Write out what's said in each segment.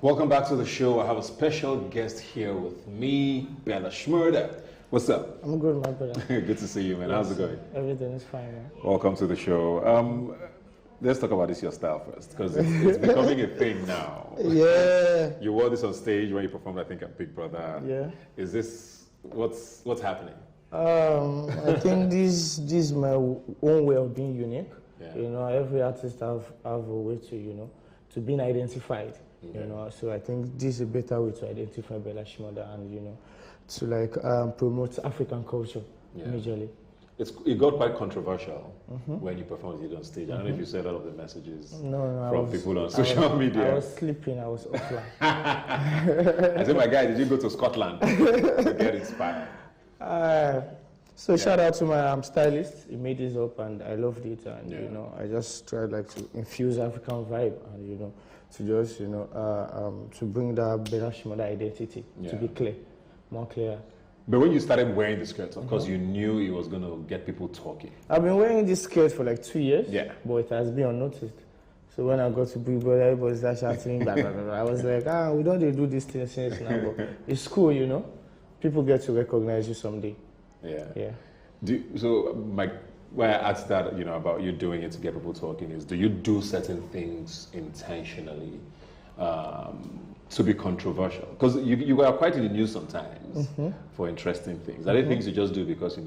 Welcome back to the show. I have a special guest here with me, Fela Shmurda. What's up? I'm good, my brother. Good to see you, man. How's it going? Everything is fine, man. Welcome to the show. Let's talk about this your style first, because it's becoming a thing now. Yeah. You wore this on stage when you performed, I think, at Big Brother. Yeah. Is this what's happening? I think this is my own way of being unique. Yeah. You know, every artist have a way to to being identified. Okay. You know, so I think this is a better way to identify Fela Shmurda and to promote African culture majorly. It got quite controversial when you performed it on stage. I don't know if you saw a lot of the messages from people on social media. I was sleeping, I was offline. I said, my guy, did you go to Scotland to get inspired? Shout out to my stylist. He made this up and I loved it. And I just tried to infuse African vibe and to just to bring that Fela Shmurda identity to be clear, more clear. But when you started wearing the skirts, of course, you knew it was going to get people talking. I've been wearing this skirt for like 2 years, but it has been unnoticed. So when I got to Big Brother, everybody started shouting, blah, blah, blah. I was like, we don't do this thing since now, but it's cool, People get to recognize you someday. Yeah. Why I asked that, about you doing it to get people talking is, do you do certain things intentionally to be controversial? Because you are quite in the news sometimes for interesting things. Are there things you just do because,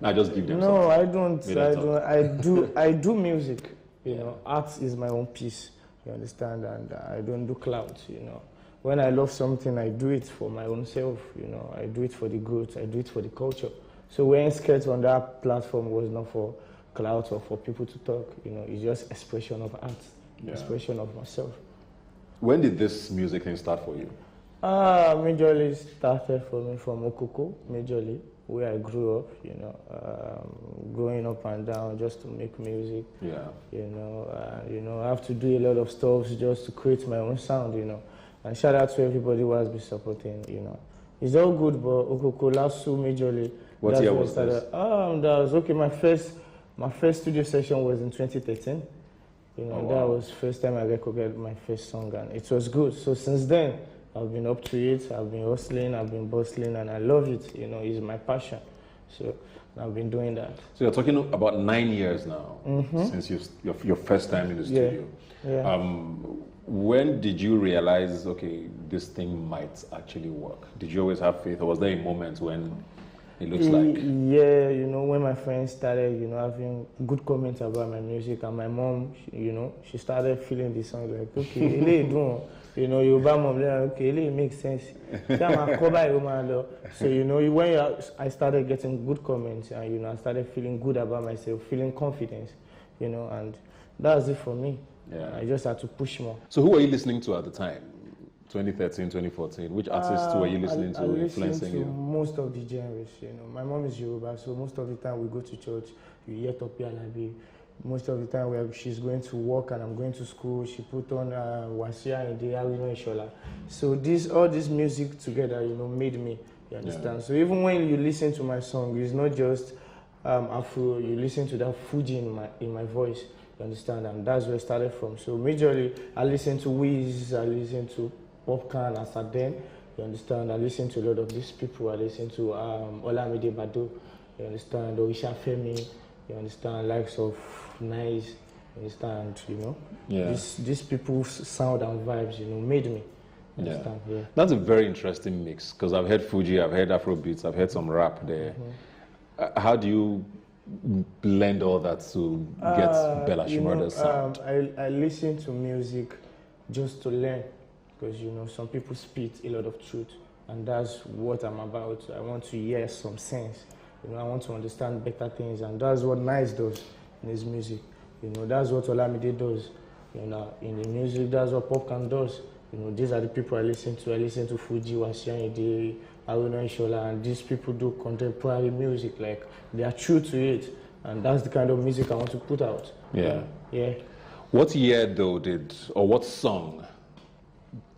I just give them No, something? I don't. I do music. Art is my own piece. You understand? And I don't do clout. When I love something, I do it for my own self. I do it for the growth. I do it for the culture. So wearing skirts on that platform was not for clout or for people to talk. It's just expression of art, expression of myself. When did this music thing start for you? Majorly started for me from Okoko, majorly, where I grew up, going up and down just to make music. I have to do a lot of stuff just to create my own sound, And shout out to everybody who has been supporting, It's all good, but Okoko, Lasso, majorly. What year was this? That was my first studio session was in 2013. That was the first time I recorded my first song, and it was good. So since then, I've been up to it. I've been hustling, I've been bustling, and I love it. It's my passion. So I've been doing that. So you're talking about 9 years now since your first time in the studio. Yeah. When did you realize, okay, this thing might actually work? Did you always have faith, or was there a moment when it looks like? Yeah, when my friends started, having good comments about my music, and my mom, she started feeling the song like, okay, Yoruba mom, okay, it makes sense. So, when I started getting good comments, and, I started feeling good about myself, feeling confidence, and that's it for me. Yeah. I just had to push more. So who were you listening to at the time? 2013, 2014, which artists were you listening to, influencing you? Most of the genres, My mom is Yoruba, so most of the time we go to church, you hear Topi Alabi. Most of the time where she's going to work and I'm going to school, she put on Wasia and Awino Ishola. So all this music together, made me, you understand? Yeah. So even when you listen to my song, it's not just Afro, you listen to that Fuji in my voice. You understand? And that's where it started from. So majorly, I listen to Wiz, I listen to Popcorn, as at then, you understand? I listen to a lot of these people. I listen to Olamide Bado, you understand? Orisha Femi, you understand? Likes of Nice, you understand? Yeah. These people's sound and vibes, made me. You understand? Yeah. That's a very interesting mix, because I've heard Fuji, I've heard Afrobeats, I've heard some rap there. How do you blend all that to get Fela Shmurda's sound? I listen to music just to learn, because some people spit a lot of truth, and that's what I'm about. I want to hear some sense. I want to understand better things, and that's what Nice does in his music. That's what Olamide does. In the music, that's what Popcorn does. These are the people I listen to. I listen to Fuji, Wasian, Awino Ishola, and these people do contemporary music. Like, they are true to it, and that's the kind of music I want to put out. Yeah. Yeah. What year though what song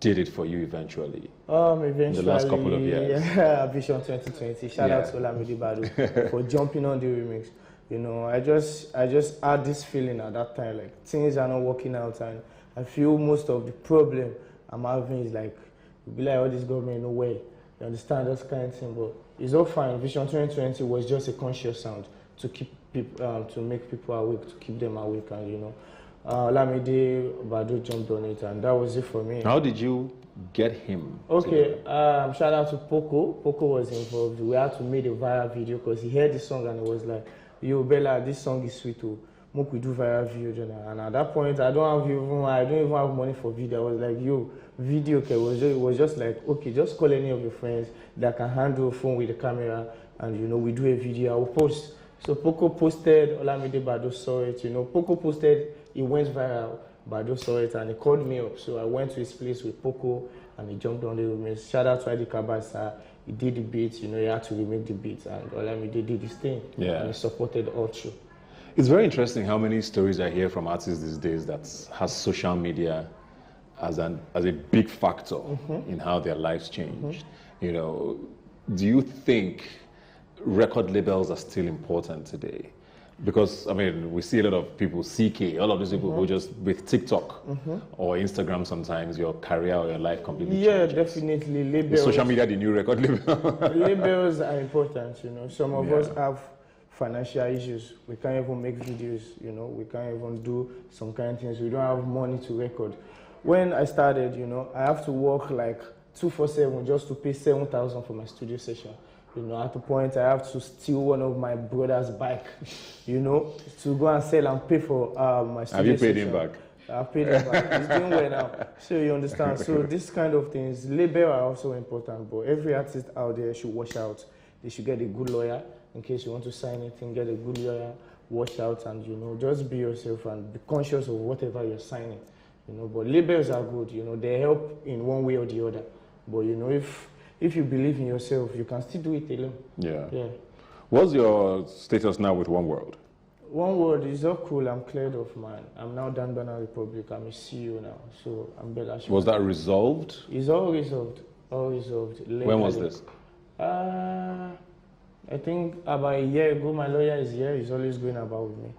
did it for you eventually? Eventually, the last couple of years. Yeah, Vision 2020. Shout out to Olamide Bado for jumping on the remix. I just had this feeling at that time, like things are not working out, and I feel most of the problem I'm having is like, you be like, all this government, no way. You understand that kind of thing, but it's all fine. Vision 2020 was just a conscious sound to keep people, to make people awake, to keep them awake, and you know, Lamide Badu jumped on it, and that was it for me. How did you get him? Okay, shout out to Poco. Poco was involved. We had to make a viral video because he heard the song and he was like, "Yo, Bella, this song is sweet too. Mook, we do viral video." And at that point, I don't even have money for video. I was like, "Yo, video." Okay, it was just like, okay, just call any of your friends that can handle a phone with the camera, and you know, we do a video. I will post. So Poco posted. Olamide Bado saw it. You know, Poco posted. It went viral. Bado saw it and he called me up. So I went to his place with Poco and he jumped on the remix. Shout out to Adi Kabasa. He did the beats, you know, he had to remake the beats, and Olamide did his thing. Yeah. And he supported all through. It's very interesting how many stories I hear from artists these days that has social media as a big factor in how their lives changed. You know, do you think record labels are still important today? Because, I mean, we see a lot of people, CK, all of these people who just, with TikTok or Instagram sometimes, your career or your life completely changes. Definitely. Labels, is social media the new record label? Labels are important, you know. Some of us have financial issues. We can't even make videos, you know. We can't even do some kind of things. We don't have money to record. When I started, you know, I have to work like 247 just to pay 7,000 for my studio session. You know, at the point I have to steal one of my brother's bike, you know, to go and sell and pay for my studio. Have you paid session. him back? I've paid him back. He's doing well now. So you understand. So this kind of things, label are also important, but every artist out there should watch out. They should get a good lawyer in case you want to sign anything. Get a good lawyer, watch out, and you know, just be yourself and be conscious of whatever you're signing. You know, but labels are good. You know, they help in one way or the other. But you know, if you believe in yourself, you can still do it alone. Yeah. Yeah. What's your status now with One World? One World is all cool. I'm cleared of mine. I'm now Dan Banana Republic. I'm a CEO now. So I'm Bella Shmurda. Was that resolved? It's all resolved. All resolved. When was this? I think about a year ago. My lawyer is here. He's always going about with me.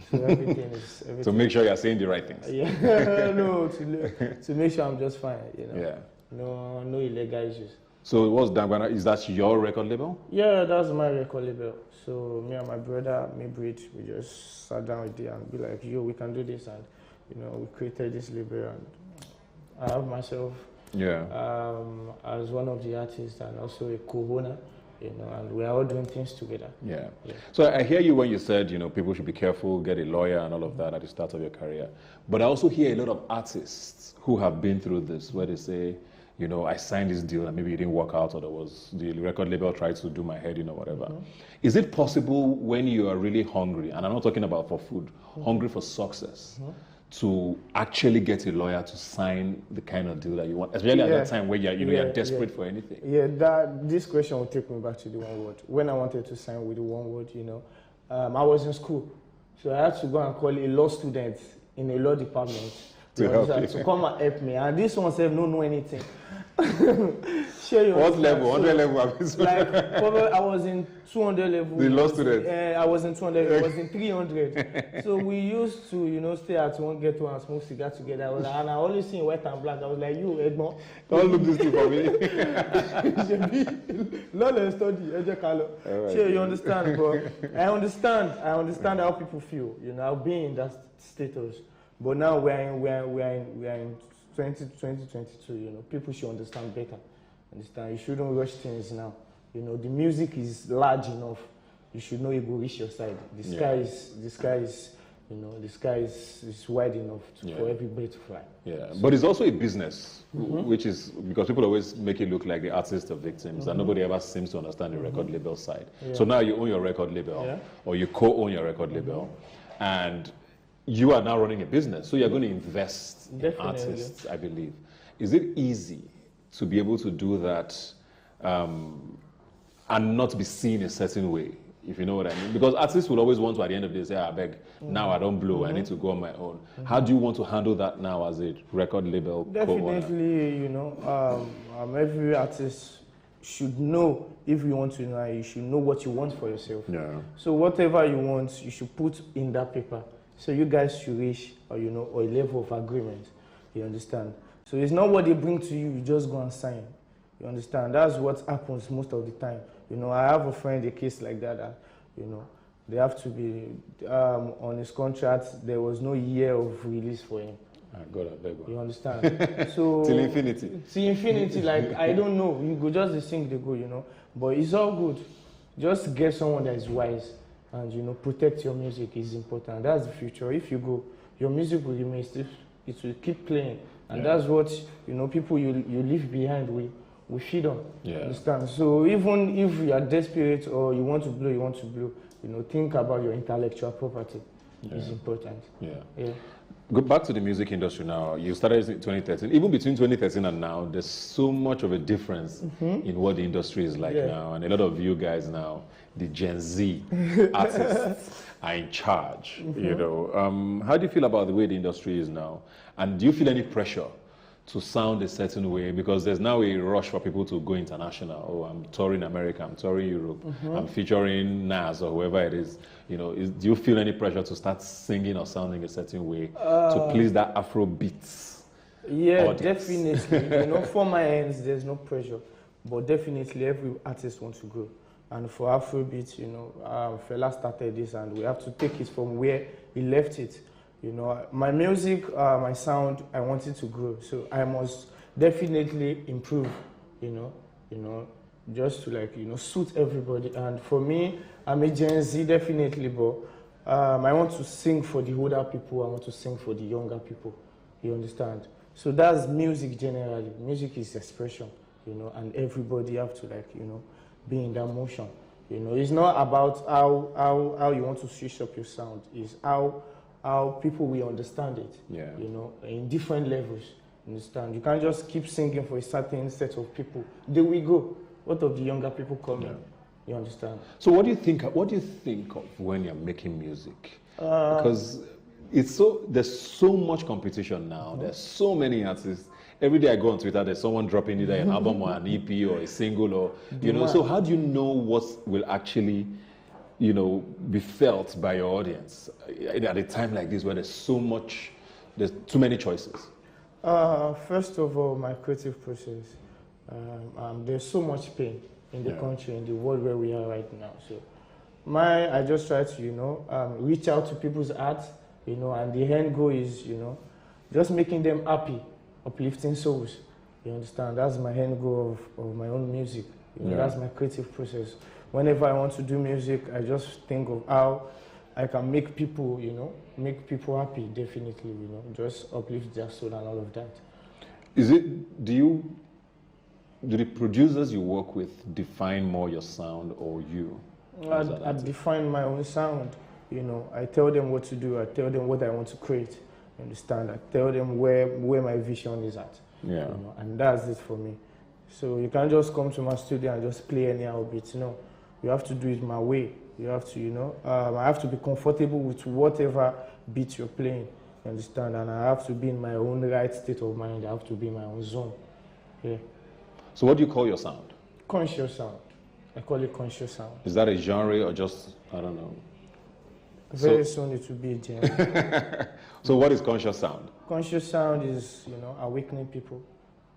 So everything is... Everything. To make sure you're saying the right things. Yeah. No, to make sure I'm just fine, you know. Yeah. No illegal issues. So what's Dangwana? Is that your record label? Yeah, that's my record label. So me and my brother, Breed, we just sat down with it and be like, yo, we can do this, and you know, we created this label, and I have myself as one of the artists and also a co-owner, you know, and we are all doing things together. Yeah. So I hear you when you said, you know, people should be careful, get a lawyer and all of that at the start of your career. But I also hear a lot of artists who have been through this, where they say, you know, I signed this deal and maybe it didn't work out, or there was the record label tried to do my head in or whatever. Is it possible when you are really hungry, and I'm not talking about for food, hungry for success, to actually get a lawyer to sign the kind of deal that you want, especially at that time where you're desperate for anything? Yeah, this question will take me back to the One Word. When I wanted to sign with the One Word, you know, I was in school, so I had to go and call a law student in a law department to come and help me. And this one said, no know anything. What level? 100 level? Like, probably I was in 200 level. The law student? I was in 200, I was in 300. So we used to, you know, stay at one ghetto and smoke cigar together. And I always see white and black. I was like, you, Edmond. Don't look this thing for me. Learn and study, Sure, you understand, bro. I understand how people feel, you know, I'll be in that status. But now we're in 2022, you know, people should understand better. Understand? You shouldn't rush things now. You know, the music is large enough. You should know it will reach your side. The sky is wide enough for everybody to fly. Yeah, but it's also a business, which is, because people always make it look like the artists are victims, and nobody ever seems to understand the record label side. So now you own your record label, or you co-own your record label, and you are now running a business, so you're going to invest in artists, I believe. Is it easy to be able to do that and not be seen a certain way, if you know what I mean? Because artists will always want to, at the end of the day, say, I beg, now I don't blow, I need to go on my own. How do you want to handle that now as a record label co-owner? Definitely, you know, every artist should know, if you want to know, you should know what you want for yourself. Yeah. So whatever you want, you should put in that paper. So you guys should reach, a level of agreement. You understand? So it's not what they bring to you, you just go and sign. You understand? That's what happens most of the time. You know, I have a friend, a case like that, you know, they have to be, on his contract, there was no year of release for him. God, I beg. You understand? So till infinity. Till infinity, like, I don't know. You go just sing, they go, you know. But it's all good. Just get someone that is wise and, you know, protect your music is important. That's the future. If you go, your music will remain still, it will keep playing. And that's what, you know, people you leave behind we feed on. Yeah. Understand? So even if you are desperate or you want to blow, you know, think about your intellectual property. It's important. Yeah. Go back to the music industry now. You started in 2013. Even between 2013 and now, there's so much of a difference in what the industry is like now. And a lot of you guys now, the Gen Z artists, are in charge. You know, how do you feel about the way the industry is now? And do you feel any pressure to sound a certain way? Because there's now a rush for people to go international. Oh, I'm touring America, I'm touring Europe, I'm featuring Nas or whoever it is. You know, do you feel any pressure to start singing or sounding a certain way to please that Afro beats? Yeah, audience? definitely. You know, for my ends, there's no pressure. But definitely every artist wants to grow. And for Afrobeat, you know, Fela started this and we have to take it from where he left it. You know, my music, my sound, I want it to grow. So I must definitely improve, you know, just to, like, you know, suit everybody. And for me, I'm a Gen Z definitely, but I want to sing for the older people. I want to sing for the younger people. You understand? So that's music generally. Music is expression, you know, and everybody have to, like, you know, be in that motion. You know, it's not about how you want to switch up your sound. It's how people will understand it, you know, in different levels, understand? You can't just keep singing for a certain set of people. There we go. What of the younger people coming? You understand? So what do you think of when you're making music? Because there's so much competition now. There's so many artists. Every day I go on Twitter, there's someone dropping either an album or an EP or a single or, you know, so how do you know what will actually, you know, be felt by your audience at a time like this where there's too many choices? First of all, my creative process. There's so much pain in the country, in the world where we are right now. So I just try to, you know, reach out to people's art, you know, and the end goal is, you know, just making them happy, uplifting souls. You understand? That's my end goal of my own music. You know, that's my creative process. Whenever I want to do music, I just think of how I can make people, you know, make people happy, definitely, you know, just uplift their soul and all of that. Do the producers you work with define more your sound or you? I define my own sound, you know. I tell them what to do. I tell them what I want to create, you understand? I tell them where my vision is at, you know, and that's it for me. So you can't just come to my studio and just play anyhow beats, you know. You have to do it my way. You have to, you know, I have to be comfortable with whatever beat you're playing, you understand? And I have to be in my own right state of mind. I have to be in my own zone. Yeah. So what do you call your sound? Conscious sound. I call it conscious sound. Is that a genre or just, I don't know? Very soon it will be a genre. So what is conscious sound? Conscious sound is, you know, awakening people.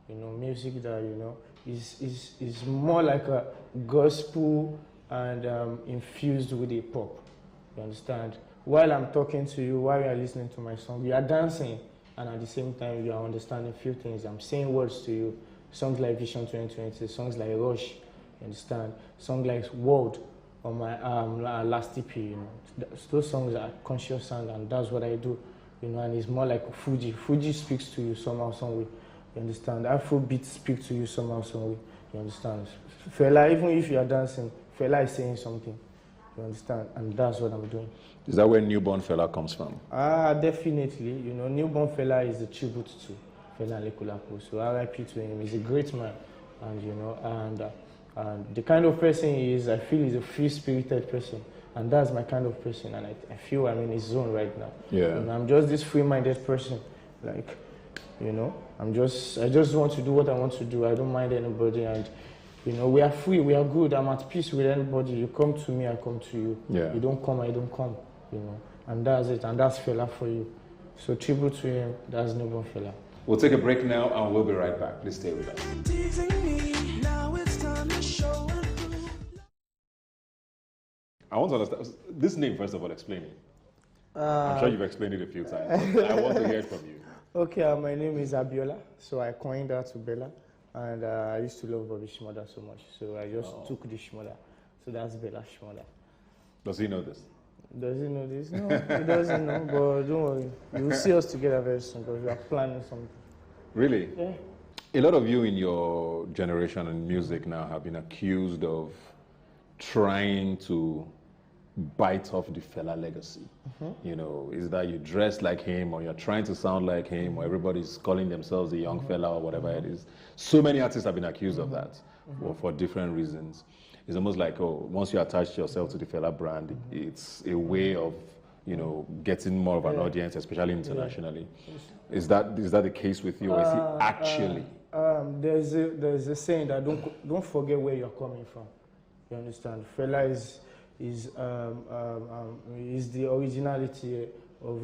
You know, music that, you know, is more like a gospel and infused with a pop. You understand? While I'm talking to you, while you are listening to my song, you are dancing, and at the same time you are understanding a few things. I'm saying words to you. Songs like Vision 2020, songs like Rush, you understand? Songs like World on my last EP, you know. Those songs are conscious sound, and that's what I do, you know. And it's more like Fuji. Fuji speaks to you somehow, some way. You understand? Afrobeat speaks to you somehow, some way. You understand? Fela, even if you are dancing, Fela is saying something. You understand? And that's what I'm doing. Is that where Newborn Fela comes from? Definitely. You know, Newborn Fela is a tribute to Fela Legacy. So RIP to him. He's a great man. And, you know, and the kind of person he is, I feel he's a free-spirited person. And that's my kind of person. And I feel I'm in his zone right now. Yeah. And I'm just this free-minded person. Like, you know, I just want to do what I want to do. I don't mind anybody. And, you know, we are free, we are good. I'm at peace with anybody. You come to me, I come to you. Yeah. You don't come, I don't come. You know, and that's it. And that's Fela for you. So tribute to him, that's Newborn Fela. We'll take a break now and we'll be right back. Please stay with us. I want to understand this name, first of all, explain it. I'm sure you've explained it a few times, but I want to hear it from you. Okay, my name is Abiola, so I coined that to Bella, and I used to love Bobby Shmurda so much, so I just took the Shmurda. So that's Bella Shmurda. Does he know this? Does he know this? No, he doesn't know, but don't worry. You will see us together very soon because we are planning something. Really? Yeah. A lot of you in your generation and music now have been accused of trying to bite off the Fela legacy. You know, is that you dress like him, or you're trying to sound like him, or everybody's calling themselves the young Fela or whatever it is. So many artists have been accused of that for different reasons. It's almost like, oh, once you attach yourself to the Fela brand, it's a way of, you know, getting more of an audience, especially internationally. Is that the case with you, or is it actually? There's a saying that don't forget where you're coming from. You understand? Fela is the originality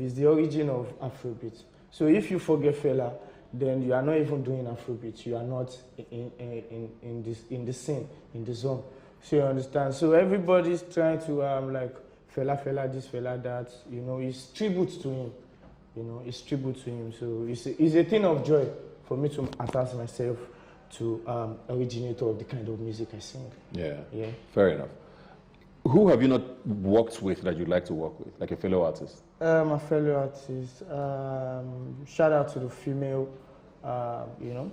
is the origin of Afrobeat. So if you forget Fela, then you are not even doing Afrobeat. You are not in the scene, in the zone. So you understand? So everybody's trying to like Fela this, Fela that. You know, it's tribute to him. You know, it's tribute to him. So it's a thing of joy for me to attach myself to originator of the kind of music I sing. Yeah. Yeah. Fair enough. Who have you not worked with that you'd like to work with, like a fellow artist? My fellow artist. Shout out to the female, you know,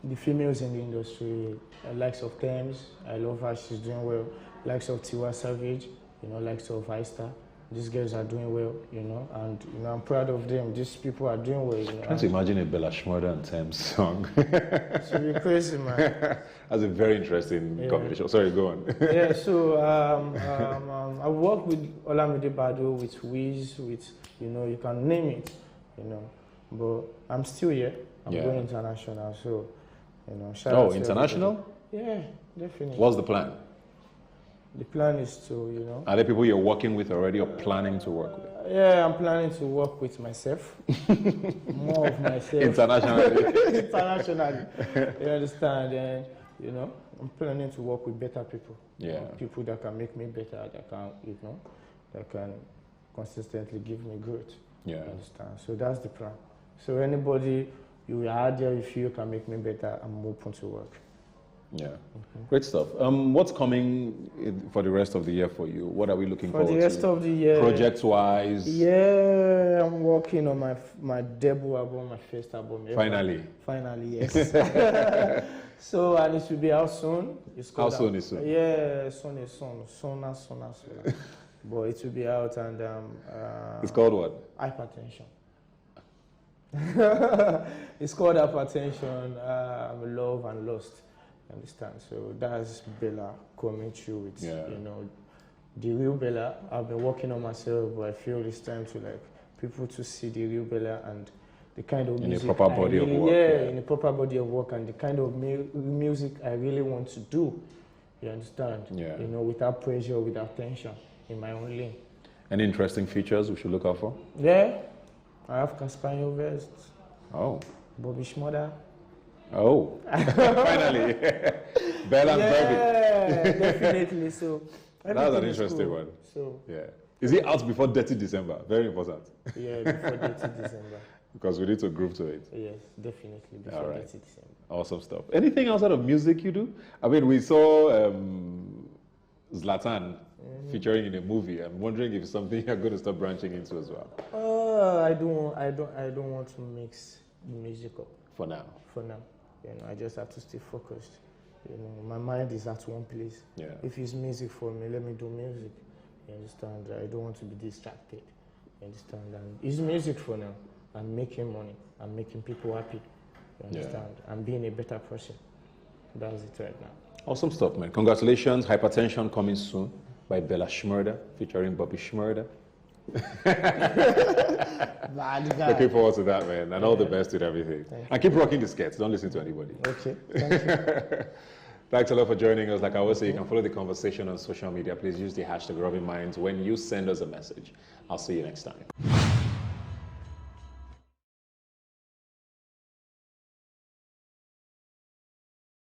the females in the industry. Likes of Thames, I love her, she's doing well. Likes of Tiwa Savage, you know, likes of Aista. These girls are doing well, you know, and you know, I'm proud of them. These people are doing well, you know. Can't you imagine a Bella Shmurda and Thames song? It should be crazy, man. That's a very interesting combination. Sorry, go on. Yeah, so I work with Olamide Bado, with Wiz, with, you know, you can name it, you know. But I'm still here. I'm going international, so, you know. Shout out to international? everybody. Yeah, definitely. What's the plan? The plan is to, you know. Are there people you're working with already or planning to work with? Yeah, I'm planning to work with myself. More of myself. Internationally. Internationally. You understand? And, you know, I'm planning to work with better people. Yeah. People that can make me better, that can, you know, that can consistently give me growth. Yeah. You understand? So that's the plan. So anybody you are there, if you can make me better, I'm open to work. Yeah, great stuff. What's coming for the rest of the year for you? What are we looking forward to? For the rest of the year, project-wise? Yeah, I'm working on my debut album, my first album. Finally? Finally, yes. So, and it will be out soon. It's called How soon is soon? Yeah, soon is soon. Sooner. But it will be out, and it's called what? Hypertension. It's called Hypertension, Love and Lost. Understand? So that's Bella coming through with, you know, the real Bella. I've been working on myself, but I feel it's time to, like, people to see the real Bella and the kind of music in a proper body of work. Yeah, in a proper body of work, and the kind of music I really want to do. You understand? Yeah. You know, without pressure, without tension, in my own lane. Any interesting features we should look out for? Yeah, I have Caspano Vest. Oh. Bobby Shmurda. Oh, finally. Bella and Yeah, definitely. So that's an interesting one. So yeah, is it out before 30 December? Very important. Yeah, before 30 December. Because we need to groove to it. Yes, definitely before 30 December. Awesome stuff. Anything outside of music you do? I mean, we saw Zlatan featuring in a movie. I'm wondering if it's something you're going to start branching into as well. I don't want to mix the music up. For now. For now. You know, I just have to stay focused. You know, my mind is at one place. Yeah. If it's music for me, let me do music. You understand? I don't want to be distracted. You understand? And it's music for now. I'm making money. I'm making people happy. You understand? I'm being a better person. That's it right now. Awesome stuff, man. Congratulations. Hypertension coming soon by Bella Shmurda, featuring Bobby Shmurda. Looking forward to that, man, and all the best with everything. And keep rocking the skets. Don't listen to anybody. Okay, thank you. Thanks a lot for joining us. Like I always say, you can follow the conversation on social media. Please use the hashtag Rubbin Minds when you send us a message. I'll see you next time.